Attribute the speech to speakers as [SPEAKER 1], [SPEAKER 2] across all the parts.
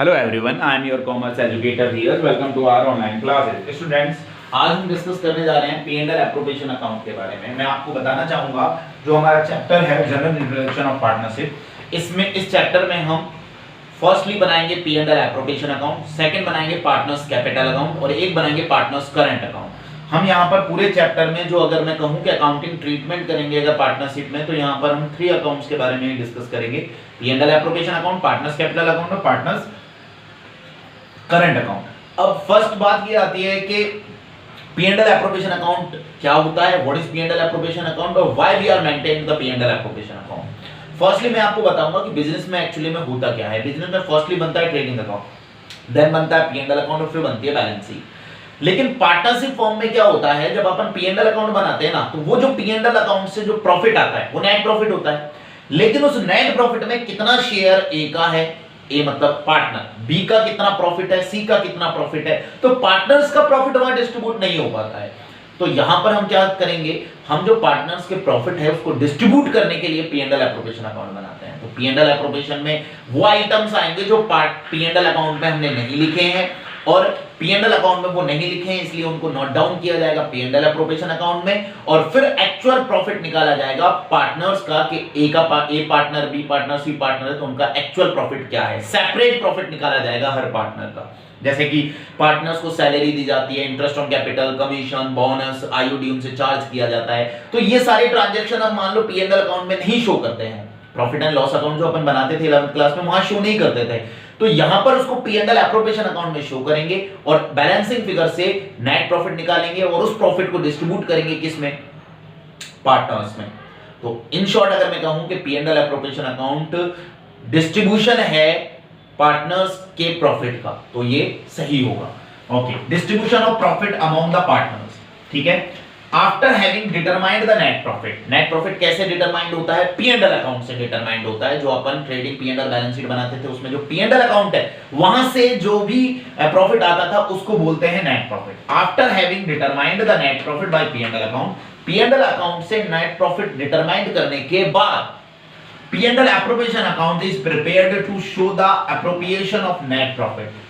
[SPEAKER 1] Hello everyone, I am your commerce educator here. Welcome to our online classes. Students, आज हम discuss करने जा रहे हैं P&L एप्रोप्रिएशन अकाउंट के बारे में। मैं आपको बताना चाहूंगा जो हमारा चैप्टर है जनरल इंट्रोडक्शन ऑफ पार्टनरशिप, इसमें इस चैप्टर में हम फर्स्टली बनाएंगे P&L एप्रोप्रिएशन अकाउंट, सेकंड बनाएंगे पार्टनर्स कैपिटल अकाउंट और एक बनाएंगे पार्टनर्स करंट अकाउंट। हम यहाँ पर पूरे चैप्टर में जो अगर मैं कहूँ कि अकाउंटिंग ट्रीटमेंट करेंगे अगर पार्टनरशिप में, तो यहाँ पर हम 3 अकाउंट्स के बारे में डिस्कस करेंगे। P&L appropriation account, partners capital account और पार्टनर्स करंट अकाउंट। अब फर्स्ट बात ये आती है कि P&L एप्रोप्रिएशन अकाउंट क्या होता है, what is P&L appropriation account और why we are maintaining the P&L appropriation account. Firstly मैं आपको बताऊंगा कि बिजनेस में एक्चुअली में होता क्या है। बिजनेस में फर्स्टली बनता है ट्रेडिंग अकाउंट, देन बनता है P&L अकाउंट और फिर बनती है बैलेंस शीट। लेकिन पार्टनरशिप फॉर्म में क्या होता है, जब अपन P&L अकाउंट बनाते हैं ना, तो वो जो P&L अकाउंट से जो प्रॉफिट आता है वो नेट प्रॉफिट होता है। लेकिन उस नेट प्रॉफिट में कितना शेयर ए का है, ए मतलब पार्टनर, बी का कितना प्रॉफिट है, सी का कितना प्रॉफिट है, तो पार्टनर्स का प्रॉफिट वहां डिस्ट्रीब्यूट नहीं हो पाता है। तो यहां पर हम क्या करेंगे, हम जो पार्टनर्स के प्रॉफिट है उसको डिस्ट्रीब्यूट करने के लिए P&L एप्रोप्रिएशन अकाउंट बनाते हैं। तो P&L एप्रोप्रिएशन में वो आइटम्स आएंगे जो P&L अकाउंट में हमने नहीं लिखे हैं और P&L अकाउंट में वो नहीं लिखे हैं, इसलिए उनको नोट डाउन किया जाएगा P&L एप्रोप्रिएशन अकाउंट में और फिर एक्चुअल प्रॉफिट निकाला जाएगा पार्टनर्स का कि A partner, B partner, C partner है तो उनका एक्चुअल प्रॉफिट क्या है, सेपरेट प्रॉफिट निकाला जाएगा हर पार्टनर का। जैसे कि पार्टनर्स को सैलरी दी जाती है, interest on capital, commission, bonus, IOD उनसे चार्ज किया जाता है। तो ये सारे ट्रांजैक्शन हम मान लो P&L अकाउंट में नहीं शो करते हैं। प्रॉफिट एंड लॉस अकाउंट जो अपन बनाते थे 11th क्लास में वहां शो नहीं करते थे, तो यहां पर उसको P&L एप्रोप्रिएशन अकाउंट में शो करेंगे और बैलेंसिंग फिगर से नेट प्रॉफिट निकालेंगे और उस प्रॉफिट को डिस्ट्रीब्यूट करेंगे किसमें, पार्टनर्स में। तो इन शॉर्ट अगर मैं कहूं कि P&L एप्रोप्रिएशन अकाउंट डिस्ट्रीब्यूशन है पार्टनर्स के प्रॉफिट का, तो ये सही होगा। Okay, distribution of profit among the partners, ठीक है। After having determined the net profit, net profit कैसे डिटरमाइंड होता है, P&L अकाउंट से डिटरमाइंड होता है। जो अपन ट्रेडिंग P&L बैलेंस शीट बनाते थे उसमें जो P&L अकाउंट है वहां से जो भी प्रॉफिट आता था उसको बोलते हैं net profit. After having determined the net profit by P&L account, P&L account से नेट प्रॉफिट डिटरमाइंड करने के बाद P&L appropriation account is prepared to show the appropriation of net profit.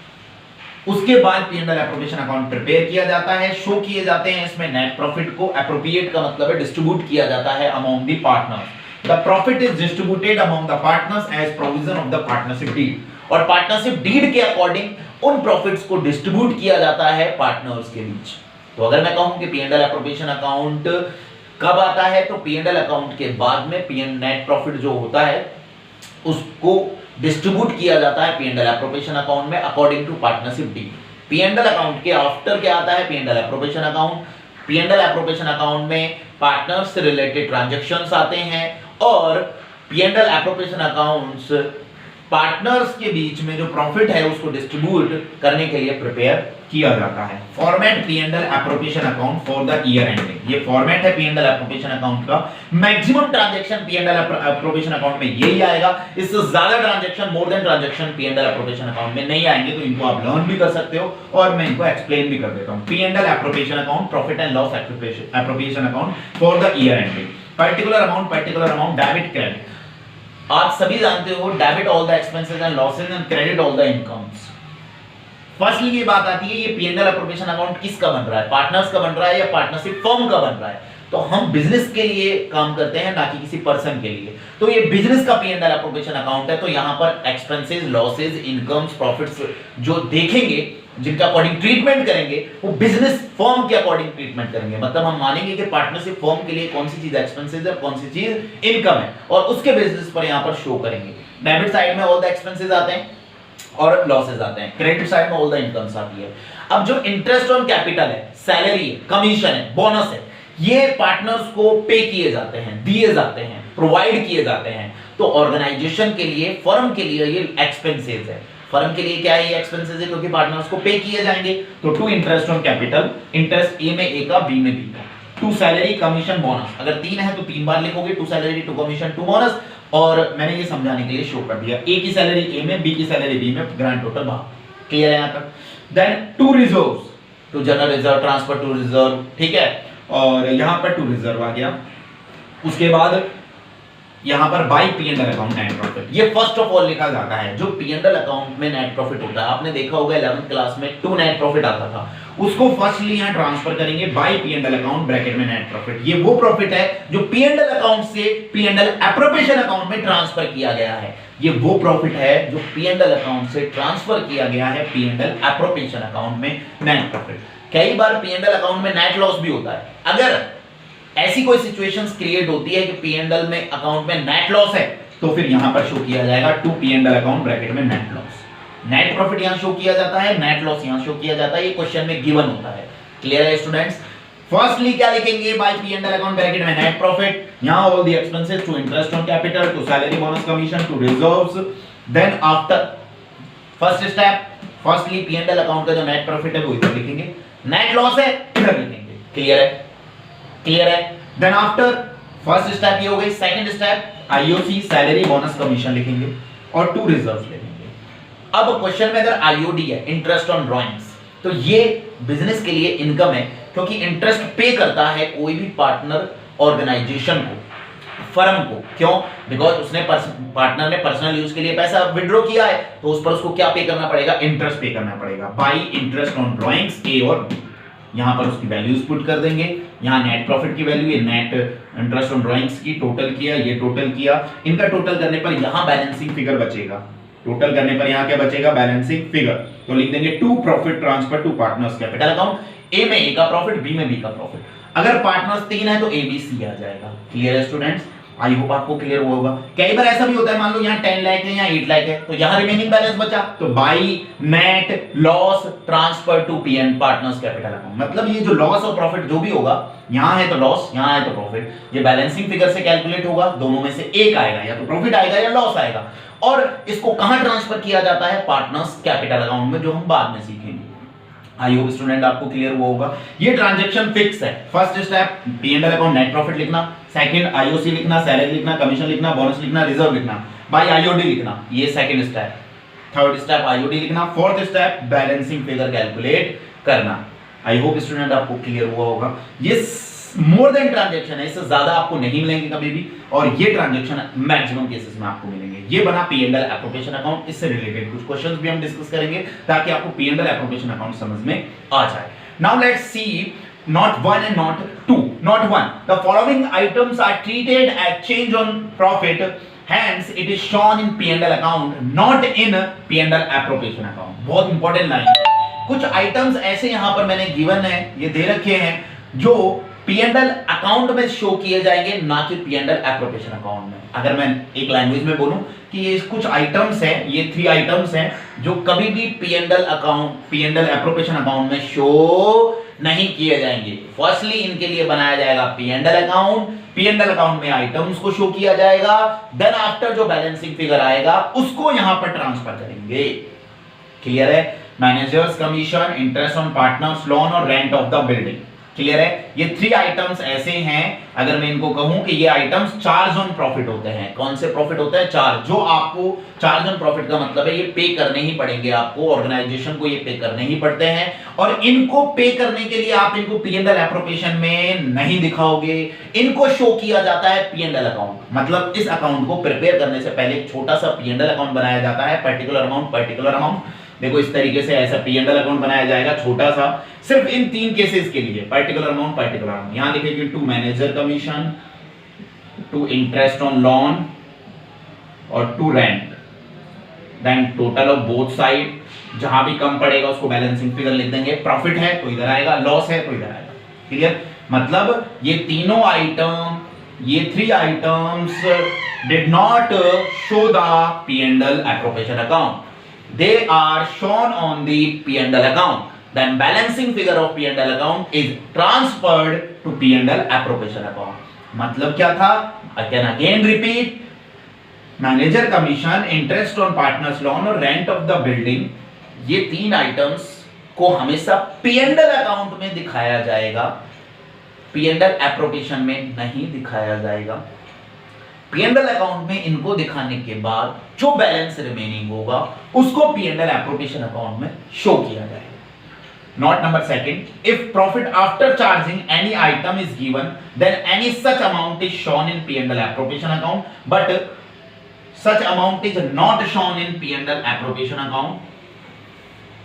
[SPEAKER 1] उसके बाद P&L एप्रोप्रिएशन अकाउंट प्रिपेयर किया जाता है, show किए जाते हैं इसमें नेट प्रॉफिट को। एप्रोप्रिएट का मतलब है डिस्ट्रीब्यूट किया जाता है among the partners. The profit is distributed among the partners as provision of the partnership deed, और पार्टनरशिप डीड के अकॉर्डिंग उन प्रॉफिट्स को डिस्ट्रीब्यूट किया जाता है पार्टनर्स के बीच। तो अगर मैं कहूं कि P&L एप्रोप्रिएशन अकाउंट कब आता है, तो P&L अकाउंट के बाद में नेट प्रॉफिट जो होता है उसको डिस्ट्रीब्यूट किया जाता है P&L एप्रोप्रिएशन अकाउंट में according to partnership deed. P&L account के आफ्टर क्या आता है, P&L appropriation account. P&L appropriation account में पार्टनर्स से रिलेटेड ट्रांजैक्शंस आते हैं और P&L एप्रोप्रिएशन अकाउंट्स पार्टनर्स के बीच में जो प्रॉफिट है उसको डिस्ट्रीब्यूट करने के लिए प्रिपेयर किया जाता है। Format P&L appropriation account for the year ending, ये फॉर्मेट है P&L एप्रोप्रिएशन अकाउंट का। Maximum transaction P&L appropriation account में यही आएगा, इससे ज्यादा transaction, more than transaction P&L appropriation account में नहीं आएंगे। तो इनको आप लर्न भी कर सकते हो और मैं इनको एक्सप्लेन भी कर देता हूं। P&L appropriation account, profit and loss appropriation account for the year ending. Particular amount debit credit. आप सभी जानते हो debit all the expenses and losses and credit all the incomes. Firstly ये बात आती है, ये P&L एप्रोप्रिएशन अकाउंट किसका बन रहा है, पार्टनर्स का बन रहा है या पार्टनरशिप फर्म का बन रहा है। तो हम बिजनेस के लिए काम करते हैं ना कि किसी पर्सन के लिए। तो ये बिजनेस का P&L एप्रोप्रिएशन अकाउंट है, तो यहाँ पर एक्सपेंसेस, लॉसेस, इनकम्स, प्रॉफिट्स जो देखेंगे, जिनका अकॉर्डिंग ट्रीटमेंट करेंगे, वो बिजनेस फर्म के अकॉर्डिंग ट्रीटमेंट करेंगे। मतलब हम मानेंगे कि पार्टनरशिप फर्म के लिए कौन सी चीज एक्सपेंसेस है, कौन सी चीज इनकम है, और उसके बेसिस पर यहाँ पर शो करेंगे। डेबिट साइड में ऑल द एक्सपेंसेस आते हैं और लॉसेस आते हैं, क्रेडिट साइड में ऑल द इनकम्स आती है। अब जो इंटरेस्ट ऑन कैपिटल है, सैलरी है, कमीशन है, बोनस है, ये पार्टनर्स को पे किए जाते हैं, दिए जाते हैं, प्रोवाइड किए जाते हैं। तो ऑर्गेनाइजेशन के लिए, फर्म के लिए ये एक्सपेंसेस है। फर्म के लिए क्या है, ये एक्सपेंसेस है क्योंकि पार्टनर्स को पे किए जाएंगे। तो to interest on capital, interest A में ए का, बी में बी का। टू सैलरी, कमीशन, बोनस, अगर 3 है तो 3 बार लिखोगे, to salary, to commission, to bonus. और मैंने ये समझाने के लिए शो कर दिया, ए की सैलरी ए में, बी की सैलरी बी में, ग्रैंड टोटल बाहर। क्लियर है यहां तक। Then to reserves, to general reserve, transfer to reserve, ठीक है, और यहां पर टू रिजर्व आ गया। उसके बाद यहां पर bye P and L account net profit, ये फर्स्ट ऑफ ऑल लिखा जाता है। जो पी एंड एल अकाउंट में नेट प्रॉफिट होता है, आपने देखा होगा 11th क्लास में 2 नेट प्रॉफिट आता था, उसको फर्स्टली यहां ट्रांसफर करेंगे bye P and L account bracket में नेट प्रॉफिट। ये वो प्रॉफिट है जो पी एंड एल अकाउंट से P and L appropriation account में ट्रांसफर किया गया है। ये वो प्रॉफिट है जो पी एंड एल अकाउंट से ट्रांसफर किया गया है P and L appropriation account में नेट प्रॉफिट। कई बार पी एंड एल अकाउंट में नेट लॉस भी होता है। अगर ऐसी कोई सिचुएशंस क्रिएट होती है कि पी एंड एल में अकाउंट में नेट लॉस है, तो फिर यहां पर शो किया जाएगा to P and L account bracket में नेट लॉस। नेट प्रॉफिट यहां शो किया जाता है, नेट लॉस यहां शो किया जाता है। ये क्वेश्चन में गिवन होता है। क्लियर है स्टूडेंट्स? फर्स्टली क्या लिखेंगे? By P and L account bracket में नेट प्रॉफिट, यहां all the expenses to interest on capital, to salary, bonus, commission, to reserves. Then after first step, firstly P and L account का जो net profit है वो इधर लिखेंगे, net loss है इधर लिखेंगे। क्लियर है? क्लियर है? देन आफ्टर फर्स्ट स्टेप ये हो गई। Second step IOC, salary, bonus, commission लिखेंगे और टू रिजर्व्स लिखेंगे। अब क्वेश्चन में अगर आईओडी है, इंटरेस्ट ऑन ड्राइंग्स, तो ये बिजनेस के लिए इनकम है, क्योंकि इंटरेस्ट पे करता है कोई भी पार्टनर ऑर्गेनाइजेशन को, फर्म को। क्यों? बिकॉज उसने पार्टनर ने पर्सनल यूज के लिए पैसा विड्रॉ किया है, तो उस पर उसको क्या पे करना पड़ेगा? इंटरेस्ट पे करना पड़ेगा बाई इंटरेस्ट ऑन ड्राइंग्स ए और बी। यहां पर उसकी वैल्यूज पुट कर देंगे। यहां नेट प्रॉफिट की वैल्यू, ये नेट इंटरेस्ट ऑन ड्राइंग्स की टोटल किया, ये टोटल किया। इनका टोटल करने पर यहां बैलेंसिंग फिगर बचेगा। टोटल करने पर यहां क्या बचेगा? Balancing figure. तो लिख देंगे to profit transfer to partners capital account. A में ए का प्रॉफिट, बी में बी का प्रॉफिट। अगर पार्टनर्स 3 है तो ए बी सी आ जाएगा। क्लियर है स्टूडेंट्स? आई होप आपको क्लियर हुआ होगा। कई बार ऐसा भी होता है, मान लो यहाँ 10 लाख है, यहाँ 8 लाख है, तो यहाँ रिमेनिंग बैलेंस बचा, तो by net loss transfer to P and partners capital account. मतलब ये जो लॉस और प्रॉफिट जो भी होगा, यहाँ है तो लॉस, यहाँ है तो प्रॉफिट, ये बैलेंसिंग फिगर से कैलकुलेट होगा। दोनों में से एक आएगा, या तो प्रॉफिट आएगा या लॉस आएगा। और इसको कहां ट्रांसफर किया जाता है? पार्टनर्स कैपिटल अकाउंट में, जो हम बाद में सीखेंगे। आई होप स्टूडेंट आपको क्लियर हुआ होगा। ये ट्रांजैक्शन फिक्स है। First step P and L account net profit लिखना, सेकंड आईओसी लिखना, सैलरी लिखना, कमीशन लिखना, बोनस लिखना, रिजर्व लिखना, बाय आईओडी लिखना, ये second step. Third step IOD लिखना, fourth step balancing figure calculate करना। आई होप स्टूडेंट आपको क्लियर हुआ होगा। ये मोर देन ट्रांजैक्शन है, इससे ज्यादा आपको नहीं मिलेंगे कभी भी, और ये ट्रांजैक्शन मैक्सिमम केसेस में आपको मिलेंगे। ये बना P and L appropriation account. इससे रिलेटेड कुछ क्वेश्चंस भी हम डिस्कस करेंगे ताकि आपको P and L appropriation account समझ में आ जाए। Now let's see not 1 and not 2. Not 1. The following items are treated as change on profit. Hence, it is shown in P&L account, not in P&L appropriation account. बहुत important line है। कुछ items ऐसे यहां पर मैंने given है, ये दे रखे हैं, जो P&L अकाउंट में शो किए जाएंगे, ना कि P&L एप्रोप्रिएशन अकाउंट में। अगर मैं एक लैंग्वेज में बोलूं कि ये कुछ आइटम्स हैं, ये 3 आइटम्स हैं जो कभी भी P&L account, P&L appropriation account में शो नहीं किए जाएंगे। फर्स्टली इनके लिए बनाया जाएगा P&L अकाउंट, P&L अकाउंट में आइटम्स को शो किया जाएगा, देन आफ्टर जो बैलेंसिंग फिगर आएगा उसको यहां पर ट्रांसफर करेंगे। क्लियर है? Managers commission, interest on partners loan और rent of the building. Clear है? ये 3 आइटम्स ऐसे हैं, अगर मैं इनको कहूं कि ये आइटम्स चार्ज ऑन प्रॉफिट होते हैं। कौन से प्रॉफिट होते हैं? चार्ज। जो आपको चार्ज ऑन प्रॉफिट का मतलब है ये पे करने ही पड़ेंगे आपको, ऑर्गेनाइजेशन को ये पे करने ही पड़ते हैं, और इनको पे करने के लिए आप इनको P&L एप्रोप्रिएशन में नहीं दिखाओगे, इनको शो किया जाता है P&L अकाउंट। मतलब इस अकाउंट को प्रिपेयर करने से पहले एक छोटा सा P&L अकाउंट बनाया जाता है, पर्टिकुलर अमाउंट। देखो इस तरीके से ऐसा P&L अकाउंट बनाया जाएगा छोटा सा, सिर्फ इन 3 केसेस के लिए, पर्टिकुलर अमाउंट। यहां लिखेंगे to manager commission, to interest on loan और to rent, then total of both side. जहां भी कम पड़ेगा उसको बैलेंसिंग फिगर लिख देंगे। प्रॉफिट है तो इधर आएगा, लॉस है तो इधर आएगा। क्लियर? मतलब ये तीनों आइटम, ये 3 items did not show the P&L appropriation account, they are shown on the P&L account. Then balancing figure of P&L account is transferred to P&L appropriation account. मतलब क्या था? I can again repeat. Manager commission, interest on partners loan और rent of the building, ये 3 items को हमेशा P&L account में दिखाया जाएगा, P&L एप्रोप्रिएशन में नहीं दिखाया जाएगा। P&L अकाउंट में इनको दिखाने के बाद जो बैलेंस रिमेनिंग होगा उसको P&L एप्रोप्रिएशन अकाउंट में शो किया जाएगा। Note number second, if profit after charging any item is given, then any such amount is shown in P&L appropriation account, but such amount is not shown in P&L appropriation account,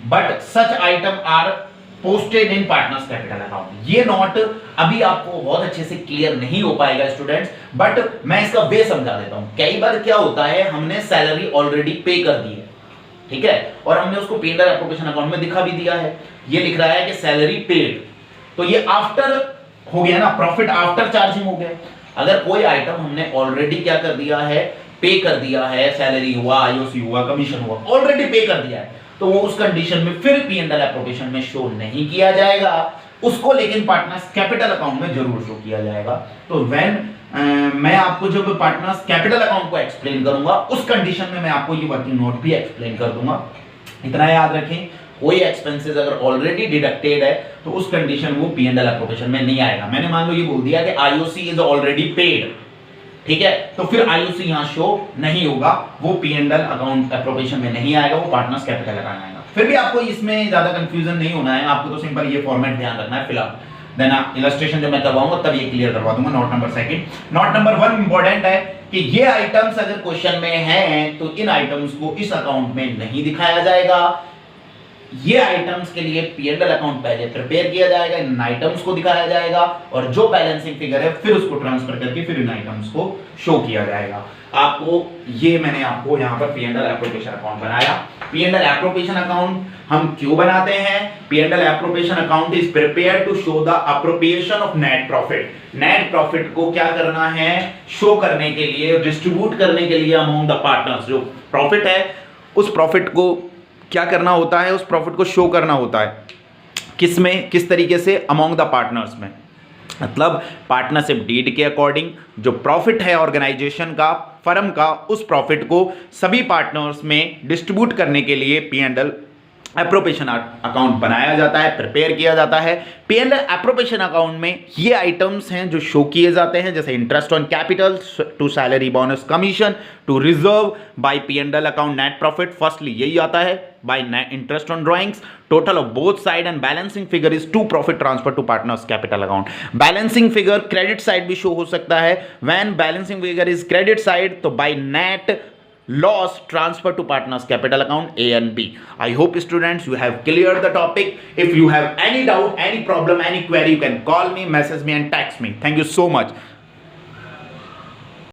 [SPEAKER 1] but such item are posted in partners capital account। ये note अभी आपको बहुत अच्छे से clear नहीं हो पाएगा students, but मैं इसका वे समझा देता हूं। कई बार क्या होता है, हमने सैलरी ऑलरेडी पे कर दी है, ठीक है, और हमने उसको P&L एप्रोप्रिएशन अकाउंट में दिखा भी दिया है। ये लिख रहा है कि सैलरी पेड, तो ये आफ्टर हो गया ना, प्रॉफिट आफ्टर चार्जिंग हो गया। अगर कोई आइटम हमने ऑलरेडी क्या कर दिया है, पे कर दिया है, सैलरी हुआ, आईओसी हुआ, कमीशन हुआ, ऑलरेडी पे कर दिया है, तो वो उस कंडीशन में फिर P&L एप्रोप्रिएशन में शो नहीं किया जाएगा, उसको लेकिन पार्टनर्स कैपिटल अकाउंट में जरूर शो किया जाएगा। तो मैं आपको जब पार्टनर्स कैपिटल अकाउंट को एक्सप्लेन करूंगा, उस कंडीशन में मैं आपको ये वर्किंग नोट भी एक्सप्लेन कर दूंगा। इतना याद रखें, कोई एक्सपेंसेस अगर ऑलरेडी डिडक्टेड है तो उस कंडीशन वो P&L एप्रोप्रिएशन में नहीं आएगा। मैंने मान लो ये बोल दिया कि आईओसी इज ऑलरेडी पेड, ठीक है, तो फिर आईओसी यहां शो नहीं होगा, वो P&L अकाउंट एप्रोप्रिएशन में नहीं आएगा, वो पार्टनर्स कैपिटल अकाउंट आएगा। फिर भी आपको इसमें ज्यादा कंफ्यूजन नहीं होना है, आपको तो सिंपल ये फॉर्मेट ध्यान रखना है फिलहाल, देन इलस्ट्रेशन जब मैं करवाऊंगा तब ये क्लियर करवा दूंगा। Note number second, note number 1 important है कि ये आइटम्स अगर क्वेश्चन में हैं तो इन आइटम्स को इस अकाउंट में नहीं दिखाया जाएगा। ये आइटम्स के लिए P&L अकाउंट पहले प्रिपेयर किया जाएगा, इन आइटम्स को दिखाया जाएगा, और जो बैलेंसिंग फिगर है फिर उसको ट्रांसफर करके फिर इन आइटम्स को शो किया जाएगा। आपको ये मैंने आपको यहाँ पर P&L एप्रोप्रिएशन अकाउंट बनाया। P&L एप्रोप्रिएशन अकाउंट हम क्यों बनाते हैं? P&L appropriation account is prepared to show the appropriation of net profit. Net profit को क्या करना है, शो करने के लिए, डिस्ट्रीब्यूट करने के लिए अमंग द पार्टनर्स। जो प्रॉफिट है उस प्रॉफिट को क्या करना होता है, उस प्रॉफिट को शो करना होता है किस में, किस तरीके से, अमंग द पार्टनर्स में। मतलब पार्टनरशिप डीड के अकॉर्डिंग जो प्रॉफिट है ऑर्गेनाइजेशन का, फर्म का, उस प्रॉफिट को सभी पार्टनर्स में डिस्ट्रीब्यूट करने के लिए P&L एप्रोप्रिएशन अकाउंट बनाया जाता है, प्रिपेयर किया जाता है। P&L एप्रोप्रिएशन अकाउंट में ये आइटम्स हैं जो शो किए जाते हैं, जैसे interest on capital, to salary, bonus, commission, to reserve by P&L account net profit. Firstly यही आता है, by interest on drawings, total of both side, and balancing figure is to profit transfer to partners capital account. Balancing figure credit side भी show हो सकता है। When balancing figure is credit side तो by net loss transfer to partners capital account A and B. I hope students you have cleared the topic. If you have any doubt, any problem, any query, you can call me, message me and text me. Thank you so much.